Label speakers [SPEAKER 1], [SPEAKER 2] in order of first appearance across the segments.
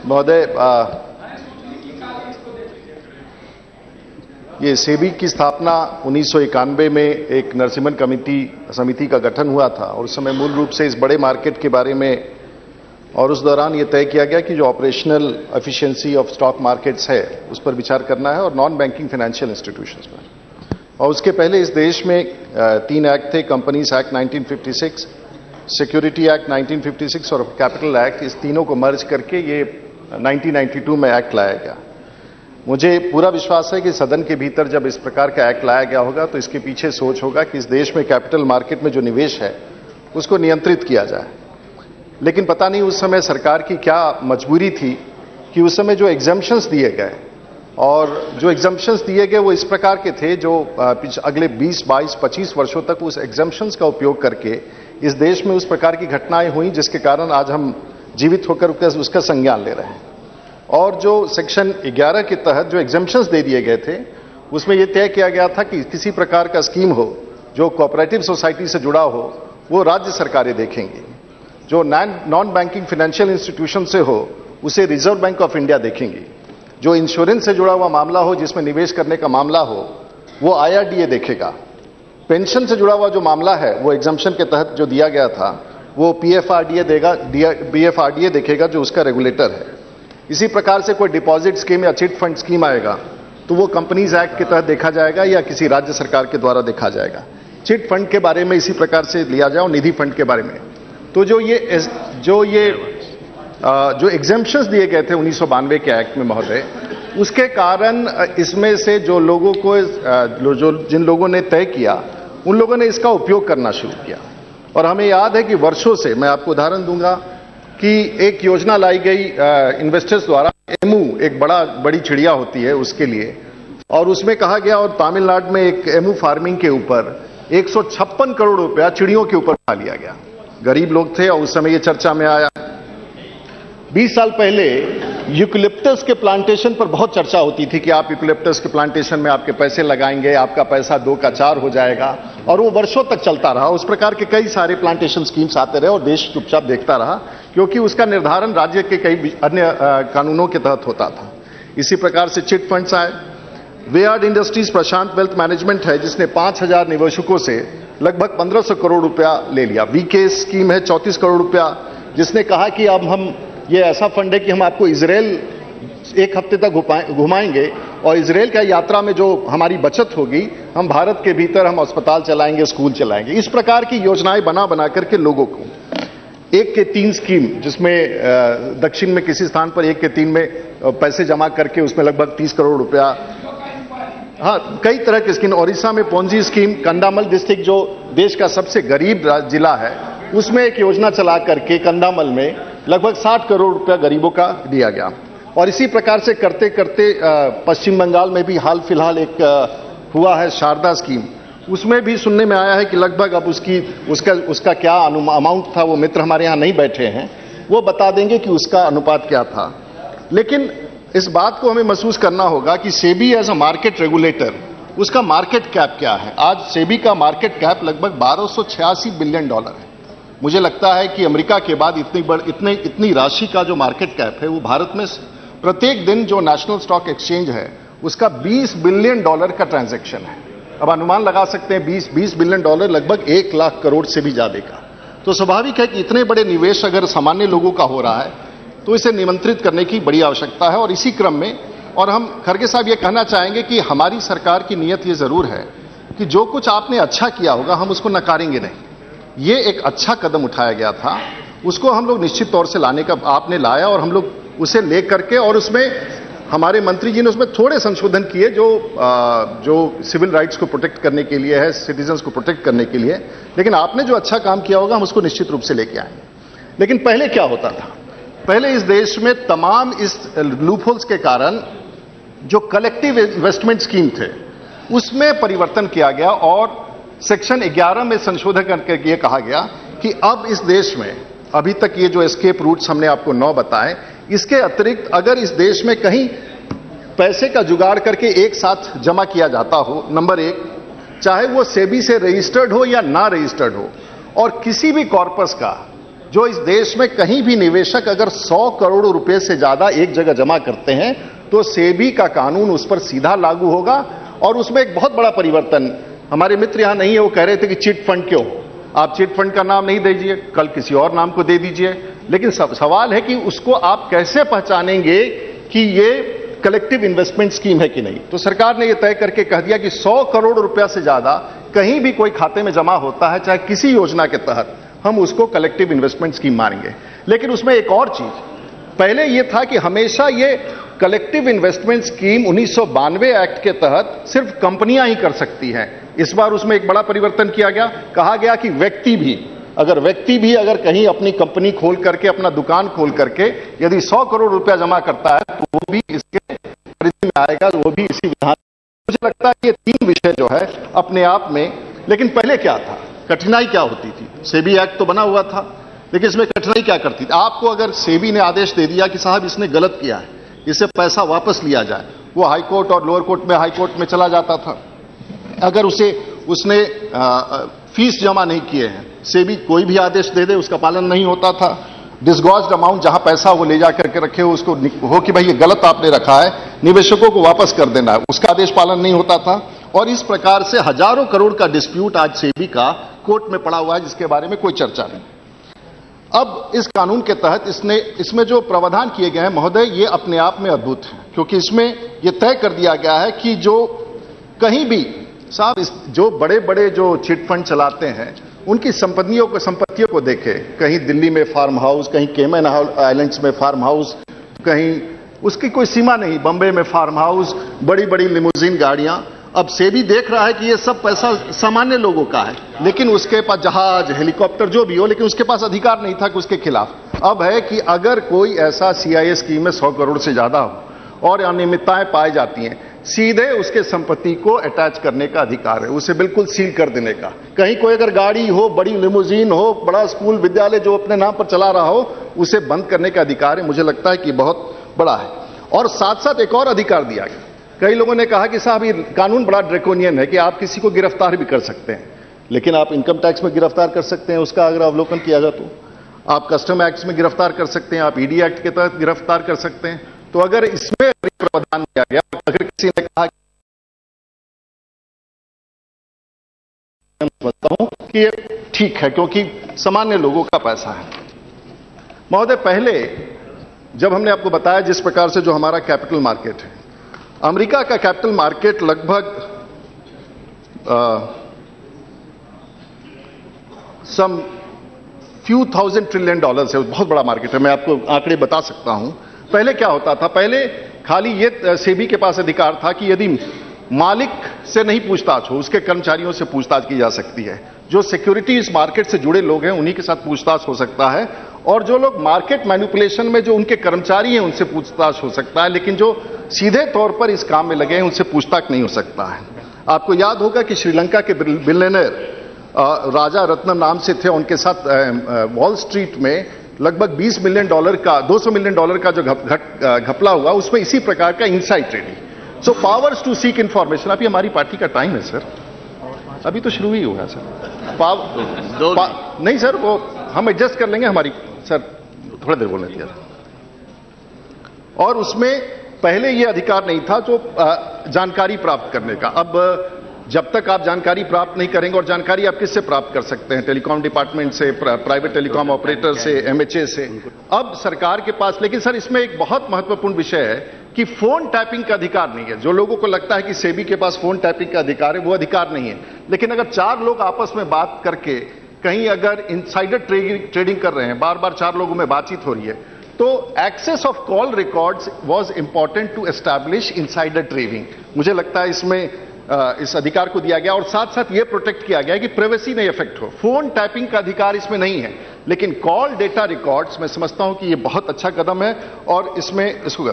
[SPEAKER 1] महोदय, ये सेबी की स्थापना 1991 में एक नरसिम्हन समिति का गठन हुआ था और उस समय मूल रूप से इस बड़े मार्केट के बारे में और उस दौरान ये तय किया गया कि जो operational efficiency of stock markets है उस पर विचार करना है और नॉन बैंकिंग फाइनेंशियल इंस्टीट्यूशंस पर। और उसके पहले इस देश में 3 एक्ट थे, कंपनीज एक्ट 1956, सिक्योरिटी एक्ट 1956 और कैपिटल एक्ट। इस तीनों को मर्ज करके ये 1992 में एक्ट लाया गया। मुझे पूरा विश्वास है कि सदन के भीतर जब इस प्रकार का एक्ट लाया गया होगा तो इसके पीछे सोच होगा कि इस देश में कैपिटल मार्केट में जो निवेश है उसको नियंत्रित किया जाए। लेकिन पता नहीं उस समय सरकार की क्या मजबूरी थी कि उस समय जो एग्जम्पशंस दिए गए और जो एग्जम्पशंस दिए गए वो इस प्रकार के थे जो अगले 20, 22, 25 वर्षों तक उस एग्जम्पशंस का उपयोग करके इस देश में उस प्रकार की घटनाएं हुई जिसके कारण आज हम जीवित होकर उसका संज्ञान ले रहे हैं। और जो सेक्शन 11 के तहत जो एग्जम्पशंस दे दिए गए थे उसमें यह तय किया गया था कि किसी प्रकार का स्कीम हो जो कोऑपरेटिव सोसाइटी से जुड़ा हो वो राज्य सरकारें देखेंगी, जो नॉन बैंकिंग फाइनेंशियल इंस्टीट्यूशन से हो उसे रिजर्व बैंक ऑफ इंडिया देखेंगी, जो इंश्योरेंस से जुड़ा हुआ मामला हो जिसमें निवेश करने का मामला हो वो IRDA देखेगा, पेंशन से जुड़ा हुआ जो मामला है वो एग्जम्पशन के तहत जो दिया गया था वो BFRDA देखेगा जो उसका रेगुलेटर है। इसी प्रकार से कोई डिपॉजिट स्कीम या चिट फंड स्कीम आएगा तो वो कंपनीज एक्ट के तहत देखा जाएगा या किसी राज्य सरकार के द्वारा देखा जाएगा। चिट फंड के बारे में इसी प्रकार से लिया जाए और निधि फंड के बारे में। तो जो एग्जम्पशंस दिए गए थे 1992 के एक्ट में महोदय, उसके कारण इसमें से जो लोगों को जिन लोगों ने तय किया उन लोगों ने इसका उपयोग करना शुरू किया। और हमें याद है कि वर्षों से, मैं आपको उदाहरण दूंगा कि एक योजना लाई गई इन्वेस्टर्स द्वारा, एमू एक बड़ी चिड़िया होती है उसके लिए, और उसमें कहा गया और तमिलनाडु में एक एमू फार्मिंग के ऊपर 156 करोड़ रुपया चिड़ियों के ऊपर उठा लिया गया। गरीब लोग थे और उस समय ये चर्चा में आया। 20 साल पहले यूकलिप्टस के प्लांटेशन पर बहुत चर्चा होती थी कि आप यूकलिप्टस के प्लांटेशन में आपके पैसे लगाएंगे, आपका पैसा 2 का 4 हो जाएगा, और वो वर्षों तक चलता रहा। उस प्रकार के कई सारे प्लांटेशन स्कीम्स आते रहे और देश चुपचाप देखता रहा क्योंकि उसका निर्धारण राज्य के कई अन्य कानूनों के तहत होता था। इसी प्रकार से चिट फंड्स आए। वेयार्ड इंडस्ट्रीज प्रशांत वेल्थ मैनेजमेंट है जिसने 5000 निवेशकों से लगभग 1500 करोड़ रुपया ले लिया। वीके स्कीम है 34 करोड़ रुपया, जिसने कहा कि अब हम ये ऐसा फंड है कि हम आपको इजराइल 1 हफ्ते तक घुमाएंगे और इजराइल का यात्रा में जो हमारी बचत होगी हम भारत के भीतर हम अस्पताल चलाएंगे, स्कूल चलाएंगे। इस प्रकार की योजनाएं बना करके लोगों को 1 के 3 स्कीम, जिसमें दक्षिण में किसी स्थान पर 1 के 3 में पैसे जमा करके उसमें लगभग 30 करोड़ रुपया, हाँ कई तरह की स्कीम। ओडिशा में पोंजी स्कीम, कंडामल डिस्ट्रिक्ट जो देश का सबसे गरीब जिला है उसमें एक योजना चला करके कंडामल में लगभग 60 करोड़ रुपया गरीबों का दिया गया। और इसी प्रकार से करते करते पश्चिम बंगाल में भी हाल फिलहाल एक हुआ है शारदा स्कीम, उसमें भी सुनने में आया है कि लगभग अब उसका क्या अमाउंट था, वो मित्र हमारे यहाँ नहीं बैठे हैं, वो बता देंगे कि उसका अनुपात क्या था। लेकिन इस बात को हमें महसूस करना होगा कि SEBI as a market regulator, उसका मार्केट कैप क्या है। आज सेबी का मार्केट कैप लगभग $1286 बिलियन है। मुझे लगता है कि अमेरिका के बाद इतनी राशि का जो मार्केट कैप है वो भारत में प्रत्येक दिन जो नेशनल स्टॉक एक्सचेंज है उसका $20 बिलियन का ट्रांजैक्शन है। अब अनुमान लगा सकते हैं 20 बिलियन लगभग 1 लाख करोड़ से भी ज्यादा का। तो स्वाभाविक है कि इतने बड़े निवेश अगर सामान्य लोगों का हो रहा है तो इसे नियंत्रित करने की बड़ी आवश्यकता है। और इसी क्रम में और हम खड़गे साहब ये कहना चाहेंगे कि हमारी सरकार की नीयत ये जरूर है कि जो कुछ आपने अच्छा किया होगा हम उसको नकारेंगे नहीं। ये एक अच्छा कदम उठाया गया था, उसको हम लोग निश्चित तौर से लाने का आपने लाया और हम लोग उसे ले करके, और उसमें हमारे मंत्री जी ने उसमें थोड़े संशोधन किए जो सिविल राइट्स को प्रोटेक्ट करने के लिए है, सिटीजन्स को प्रोटेक्ट करने के लिए। लेकिन आपने जो अच्छा काम किया होगा हम उसको निश्चित रूप से लेके आएंगे। लेकिन पहले क्या होता था, पहले इस देश में तमाम इस लूपहोल्स के कारण जो कलेक्टिव इन्वेस्टमेंट स्कीम थे उसमें परिवर्तन किया गया और सेक्शन 11 में संशोधन करके ये कहा गया कि अब इस देश में अभी तक ये जो एस्केप रूट्स हमने आपको 9 बताए, इसके अतिरिक्त अगर इस देश में कहीं पैसे का जुगाड़ करके एक साथ जमा किया जाता हो, नंबर 1, चाहे वो सेबी से रजिस्टर्ड हो या ना रजिस्टर्ड हो, और किसी भी कॉर्पस का जो इस देश में कहीं भी निवेशक अगर 100 करोड़ रुपए से ज्यादा एक जगह जमा करते हैं तो सेबी का कानून उस पर सीधा लागू होगा। और उसमें एक बहुत बड़ा परिवर्तन, हमारे मित्र यहां नहीं है, वो कह रहे थे कि चिट फंड क्यों, आप चिट फंड का नाम नहीं दीजिए, कल किसी और नाम को दे दीजिए, लेकिन सवाल है कि उसको आप कैसे पहचानेंगे कि ये कलेक्टिव इन्वेस्टमेंट स्कीम है कि नहीं। तो सरकार ने यह तय करके कह दिया कि 100 करोड़ रुपया से ज्यादा कहीं भी कोई खाते में जमा होता है, चाहे किसी योजना के तहत, हम उसको कलेक्टिव इन्वेस्टमेंट स्कीम मानेंगे। लेकिन उसमें एक और चीज, पहले यह था कि हमेशा ये कलेक्टिव इन्वेस्टमेंट स्कीम 1992 एक्ट के तहत सिर्फ कंपनियां ही कर सकती हैं। इस बार उसमें एक बड़ा परिवर्तन किया गया, कहा गया कि व्यक्ति भी अगर कहीं अपनी कंपनी खोल करके, अपना दुकान खोल करके यदि 100 करोड़ रुपया जमा करता है तो वो भी इसके परिधि में आएगा, वो भी इसी विधान। मुझे लगता है ये तीन विषय जो है अपने आप में, लेकिन पहले क्या था, कठिनाई क्या होती थी, सेबी एक्ट तो बना हुआ था, लेकिन इसमें कठिनाई क्या करती थी, आपको अगर सेबी ने आदेश दे दिया कि साहब इसने गलत किया है, इससे पैसा वापस लिया जाए, वो हाई कोर्ट और लोअर कोर्ट में, हाई कोर्ट में चला जाता था। अगर उसने फीस जमा नहीं किए हैं, सेबी कोई भी आदेश दे दे उसका पालन नहीं होता था। डिसगॉज्ड अमाउंट, जहां पैसा वो ले जा करके रखे हो, उसको हो कि भाई ये गलत आपने रखा है, निवेशकों को वापस कर देना है, उसका आदेश पालन नहीं होता था। और इस प्रकार से हजारों करोड़ का डिस्प्यूट आज सेबी का कोर्ट में पड़ा हुआ है, जिसके बारे में कोई चर्चा नहीं। अब इस कानून के तहत इसमें जो प्रावधान किए गए हैं महोदय, ये अपने आप में अद्भुत है, क्योंकि इसमें यह तय कर दिया गया है कि जो कहीं भी साहब जो बड़े बड़े जो चिट फंड चलाते हैं उनकी संपत्तियों को देखे, कहीं दिल्ली में फार्म हाउस, कहीं केमन आइलैंड्स में फार्म हाउस, कहीं उसकी कोई सीमा नहीं, बंबई में फार्म हाउस, बड़ी बड़ी लिमोजिन गाड़ियां। अब सेबी देख रहा है कि ये सब पैसा सामान्य लोगों का है, लेकिन उसके पास जहाज, हेलीकॉप्टर जो भी हो, लेकिन उसके पास अधिकार नहीं था कि उसके खिलाफ। अब है कि अगर कोई ऐसा सीआईए स्कीम में 100 करोड़ से ज्यादा हो और अनियमितताएं पाई जाती हैं, सीधे उसके संपत्ति को अटैच करने का अधिकार है, उसे बिल्कुल सील कर देने का। कहीं कोई अगर गाड़ी हो, बड़ी लिमोजीन हो, बड़ा स्कूल विद्यालय जो अपने नाम पर चला रहा हो, उसे बंद करने का अधिकार है। मुझे लगता है कि बहुत बड़ा है। और साथ साथ एक और अधिकार दिया गया, कई लोगों ने कहा कि साहब ये कानून बड़ा ड्रैकोनियन है कि आप किसी को गिरफ्तार भी कर सकते हैं, लेकिन आप इनकम टैक्स में गिरफ्तार कर सकते हैं, उसका अगर अवलोकन किया जाए तो आप कस्टम एक्ट में गिरफ्तार कर सकते हैं, आप ईडी एक्ट के तहत गिरफ्तार कर सकते हैं। तो अगर इसमें प्रावधान किया गया, अगर किसी ने कहा समझता हूं कि ये ठीक है क्योंकि सामान्य लोगों का पैसा है। महोदय, पहले जब हमने आपको बताया जिस प्रकार से जो हमारा कैपिटल मार्केट है, अमेरिका का कैपिटल मार्केट लगभग some few thousand trillion dollars है, बहुत बड़ा मार्केट है, मैं आपको आंकड़े बता सकता हूं। पहले क्या होता था, पहले खाली ये सेबी के पास अधिकार था कि यदि मालिक से नहीं पूछताछ हो, उसके कर्मचारियों से पूछताछ की जा सकती है। जो सिक्योरिटी इस मार्केट से जुड़े लोग हैं उन्हीं के साथ पूछताछ हो सकता है, और जो लोग मार्केट मैनिपुलेशन में जो उनके कर्मचारी हैं उनसे पूछताछ हो सकता है, लेकिन जो सीधे तौर पर इस काम में लगे हैं उनसे पूछताछ नहीं हो सकता है। आपको याद होगा कि श्रीलंका के बिलियनेयर राजा रत्नम नाम से थे, उनके साथ वॉल स्ट्रीट में लगभग $20 मिलियन का, $200 मिलियन का जो घपला हुआ, उसमें इसी प्रकार का inside trading. So powers to seek information. अभी हमारी पार्टी का टाइम है सर, अभी तो शुरू ही हुआ है सर। नहीं सर, वो हम एडजस्ट कर लेंगे हमारी, सर थोड़ा देर बोलने दिया। और उसमें पहले ये अधिकार नहीं था जो जानकारी प्राप्त करने का। अब जब तक आप जानकारी प्राप्त नहीं करेंगे, और जानकारी आप किससे प्राप्त कर सकते हैं, टेलीकॉम डिपार्टमेंट से, प्राइवेट टेलीकॉम ऑपरेटर से, एमएचए से, अब सरकार के पास। लेकिन सर इसमें एक बहुत महत्वपूर्ण विषय है कि फोन टैपिंग का अधिकार नहीं है। जो लोगों को लगता है कि सेबी के पास फोन टैपिंग का अधिकार है, वो अधिकार नहीं है। लेकिन अगर 4 लोग आपस में बात करके कहीं अगर इनसाइडर ट्रेडिंग कर रहे हैं, बार बार 4 लोगों में बातचीत हो रही है, तो access of call records was important to establish insider trading. मुझे लगता है इसमें इस अधिकार को दिया गया, और साथ साथ यह प्रोटेक्ट किया गया कि प्राइवेसी नहीं इफेक्ट हो। फोन टैपिंग का अधिकार इसमें नहीं है, लेकिन कॉल डेटा रिकॉर्ड्स मैं समझता हूं कि यह बहुत अच्छा कदम है। और इसमें इसको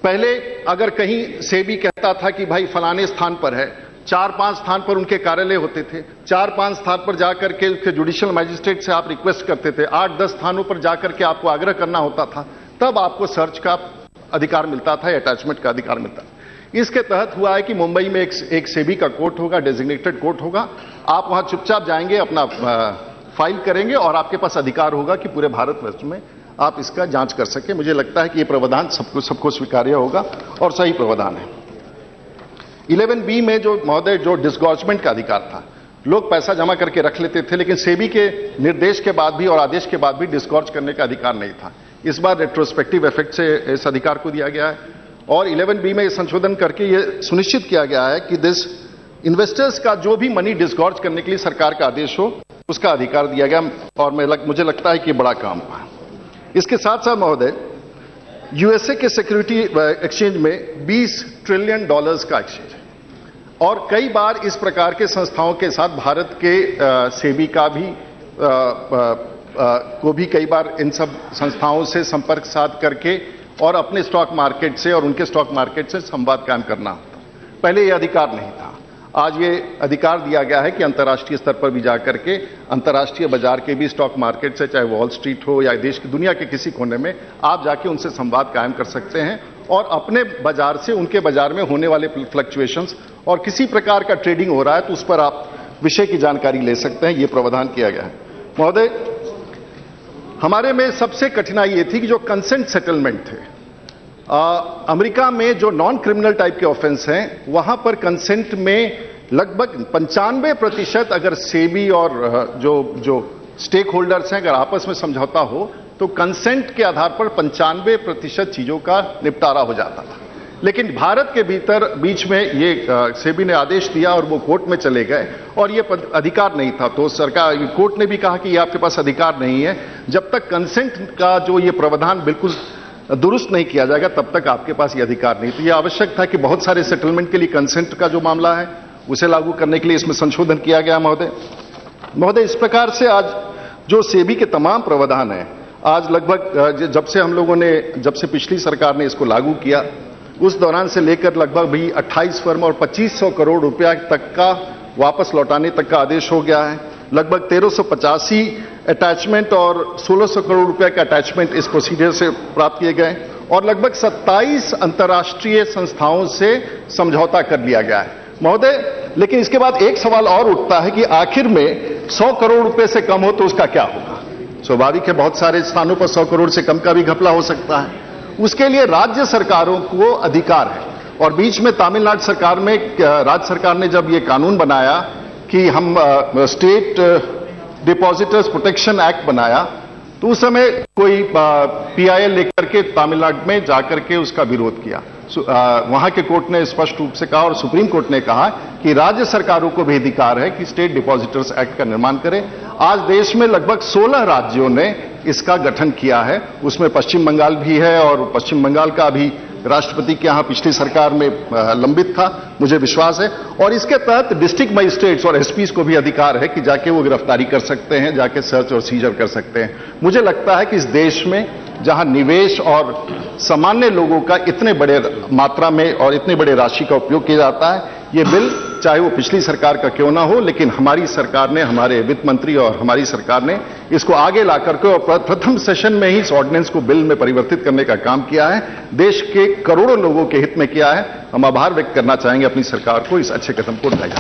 [SPEAKER 1] पहले अगर कहीं सेबी कहता था कि भाई फलाने स्थान पर है, 4-5 स्थान पर उनके कार्यालय होते थे, 4-5 स्थान पर जाकर के उसके जुडिशियल मजिस्ट्रेट से आप रिक्वेस्ट करते थे, 8-10 स्थानों पर जाकर के आपको आग्रह करना होता था, तब आपको सर्च का अधिकार मिलता था, अटैचमेंट का अधिकार मिलता था। इसके तहत हुआ है कि मुंबई में एक सेबी का कोर्ट होगा, डेजिग्नेटेड कोर्ट होगा, आप वहां चुपचाप जाएंगे, अपना फाइल करेंगे और आपके पास अधिकार होगा कि पूरे भारतवर्ष में आप इसका जांच कर सकें। मुझे लगता है कि यह प्रावधान सबको स्वीकार्य होगा और सही प्रावधान है। 11B में जो महोदय जो डिस्गॉर्जमेंट का अधिकार था, लोग पैसा जमा करके रख लेते थे, लेकिन सेबी के निर्देश के बाद भी और आदेश के बाद भी डिस्गॉर्ज करने का अधिकार नहीं था। इस बार रेट्रोस्पेक्टिव इफेक्ट से इस अधिकार को दिया गया है और 11B में संशोधन करके यह सुनिश्चित किया गया है कि दिस इन्वेस्टर्स का जो भी मनी डिस्गॉर्ज करने के लिए सरकार का आदेश हो, उसका अधिकार दिया गया और मुझे लगता है कि बड़ा काम हुआ। इसके साथ साथ महोदय, यूएसए के सिक्योरिटी एक्सचेंज में $20 ट्रिलियन का एक्सचेंज है और कई बार इस प्रकार के संस्थाओं के साथ भारत के सेबी का भी को भी कई बार इन सब संस्थाओं से संपर्क साध करके और अपने स्टॉक मार्केट से और उनके स्टॉक मार्केट से संवाद कायम करना होता। पहले यह अधिकार नहीं था, आज ये अधिकार दिया गया है कि अंतर्राष्ट्रीय स्तर पर भी जाकर के अंतर्राष्ट्रीय बाजार के भी स्टॉक मार्केट से, चाहे वॉल स्ट्रीट हो या देश की दुनिया के किसी कोने में, आप जाके उनसे संवाद कायम कर सकते हैं और अपने बाजार से उनके बाजार में होने वाले फ्लक्चुएशंस और किसी प्रकार का ट्रेडिंग हो रहा है तो उस पर आप विषय की जानकारी ले सकते हैं। यह प्रावधान किया गया है। महोदय, हमारे में सबसे कठिनाई ये थी कि जो कंसेंट सेटलमेंट थे, अमेरिका में जो नॉन क्रिमिनल टाइप के ऑफेंस हैं वहां पर कंसेंट में लगभग 95% अगर सेबी और जो स्टेक होल्डर्स हैं अगर आपस में समझौता हो तो कंसेंट के आधार पर 95% चीजों का निपटारा हो जाता था। लेकिन भारत के बीच में ये सेबी ने आदेश दिया और वो कोर्ट में चले गए और ये अधिकार नहीं था, तो सरकार कोर्ट ने भी कहा कि ये आपके पास अधिकार नहीं है। जब तक कंसेंट का जो ये प्रावधान बिल्कुल दुरुस्त नहीं किया जाएगा तब तक आपके पास ये अधिकार नहीं। तो ये आवश्यक था कि बहुत सारे सेटलमेंट के लिए कंसेंट का जो मामला है उसे लागू करने के लिए इसमें संशोधन किया गया। महोदय, इस प्रकार से आज जो सेबी के तमाम प्रावधान है, आज लगभग जब से पिछली सरकार ने इसको लागू किया उस दौरान से लेकर लगभग भी 28 फर्म और 2500 करोड़ रुपया तक का वापस लौटाने तक का आदेश हो गया है। लगभग 1385 अटैचमेंट और 1600 करोड़ रुपए का अटैचमेंट इस प्रोसीजर से प्राप्त किए गए और लगभग 27 अंतर्राष्ट्रीय संस्थाओं से समझौता कर लिया गया है। महोदय, लेकिन इसके बाद एक सवाल और उठता है कि आखिर में 100 करोड़ रुपए से कम हो तो उसका क्या होगा? स्वाभाविक है, बहुत सारे स्थानों पर 100 करोड़ से कम का भी घपला हो सकता है। उसके लिए राज्य सरकारों को अधिकार है और बीच में तमिलनाडु सरकार में राज्य सरकार ने जब ये कानून बनाया कि हम स्टेट डिपॉजिटर्स प्रोटेक्शन एक्ट बनाया तो उस समय कोई पीआईएल लेकर के तमिलनाडु में जाकर के उसका विरोध किया। वहां के कोर्ट ने स्पष्ट रूप से कहा और सुप्रीम कोर्ट ने कहा कि राज्य सरकारों को भी अधिकार है कि स्टेट डिपॉजिटर्स एक्ट का निर्माण करें। आज देश में लगभग 16 राज्यों ने इसका गठन किया है, उसमें पश्चिम बंगाल भी है और पश्चिम बंगाल का भी राष्ट्रपति के यहां पिछली सरकार में लंबित था, मुझे विश्वास है। और इसके तहत डिस्ट्रिक्ट मजिस्ट्रेट्स और एसपीज को भी अधिकार है कि जाके वो गिरफ्तारी कर सकते हैं, जाके सर्च और सीजर कर सकते हैं। मुझे लगता है कि इस देश में जहां निवेश और सामान्य लोगों का इतने बड़े मात्रा में और इतने बड़े राशि का उपयोग किया जाता है, ये बिल चाहे वो पिछली सरकार का क्यों ना हो, लेकिन हमारी सरकार ने, हमारे वित्त मंत्री और हमारी सरकार ने इसको आगे ला करके और प्रथम सेशन में ही इस ऑर्डिनेंस को बिल में परिवर्तित करने का काम किया है। देश के करोड़ों लोगों के हित में किया है। हम आभार व्यक्त करना चाहेंगे अपनी सरकार को इस अच्छे कदम को उठाया।